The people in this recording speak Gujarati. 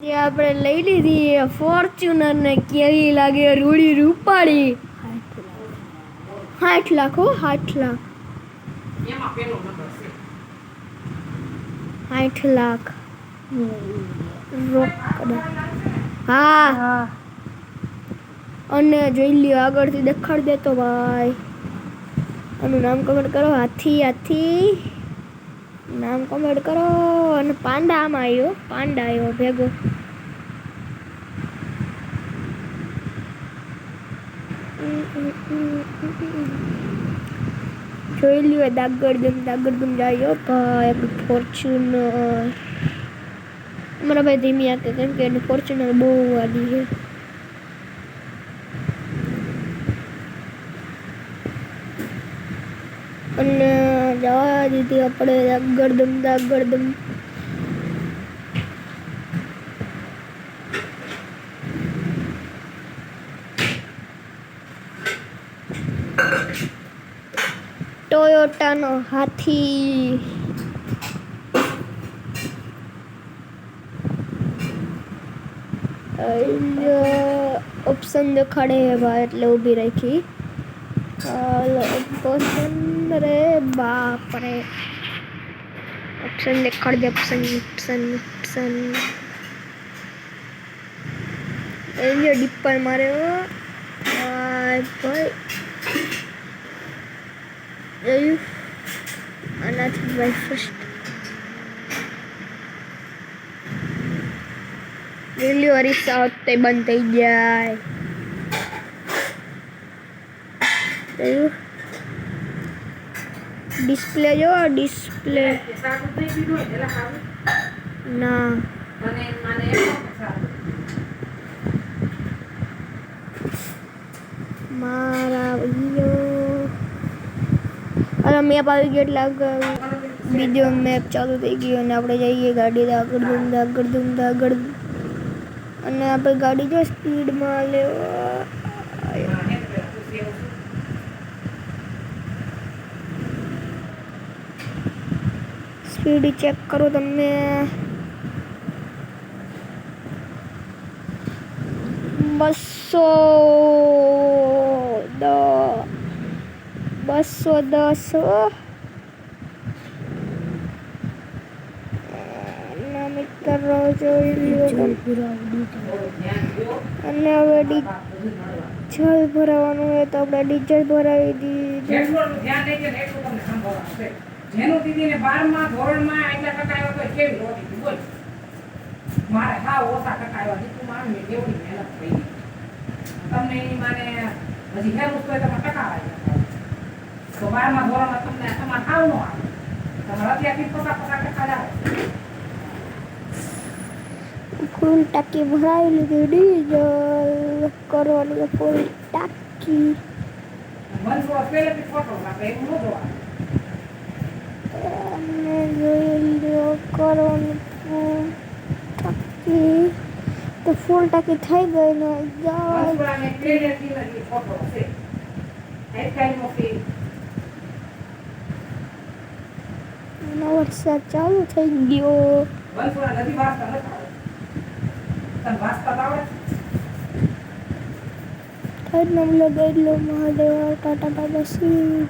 જે આપણે લઈ લીધી ફોર્ચ્યુનર ને કેવી લાગે રૂડી રૂપાળી 60 લાખ 60 લાખ રોકડ હા અને જોઈ લ્યો આગળથી દેખાડ દેતો ભાઈ આનું નામ કમેન્ટ કરો હાથી નામ કમેન્ટ કરો અને પાંડા આવ્યો ભેગો જોઈ લ્યો દાગડદમ જાય ભાઈ આપણું ફોર્ચ્યુનર અમારા ભાઈ ધીમી આકે કેમ કે એનું ફોર્ચ્યુનર બહુ વાડી છે અને જવા દીધી આપણે દાગડદમ ટોયોટાનો હાથી ઓપ્શન દેખાડે હે ભાઈ એટલે ઊભી રાખી ઓપ્શન રે બાપ રે ઓપ્શન દેખાડ દે ઓપ્શન એ ડિપ્પર મારે ભાઈ આનાથી ભાઈ ફર્સ્ટ ડિલિવરી સાઉથ બંધ થઈ જાય ડિસ્પ્લે જો ડિસ્પ્લે ના મારા ભાઈઓ મેપ આવી ગયો એટલે બીજો મેપ ચાલુ થઈ ગયો અને આપણે જઈએ ગાડી આગળ અને આપણે ગાડી જો સ્પીડમાં લેવા સ્પીડ ચેક કરો તમે 210 મિત્રો જોઈ લ્યો અને હવે ડીઝલ ભરાવાનું હોય તો આપણે ડીઝલ ભરાવી દીધું જેનું દીદીને 12મા ધોરણમાં આટલા ટકા આવ્યો તો કેવી રોટી બોલ મારે હા ઓછા ટકા આવ્યા તું માન મે કેવડી મહેનત કરી તમને એની માને હજી હેરું તો તમે ટકા આવ્યા તો 12મા ધોરણમાં તમને તમાર ખાવ નો આવે તમારા ત્યાંથી 50% આવે ફૂલ ટાંકી ભરાઈ લીધી ડીઝલ કરવાની ફૂલ ટાંકી મનસો પહેલેથી ફોટો રાખે એવું ન જોવા અને જોઈ લ્યો કરવાની ફૂલ ટાંકી તો ફૂલ ટાંકી થઈ ગઈ ને મનસોને પહેલેથી ફોટો છે એક કાઈ મોટી વરસાદ ચાલુ થઈ ગયો મનસોના નદી વાસતા નથી તને વાસતા આવડે થર્ડ નંબર ગયેલો મહાદેવ ટાટા બાબા સી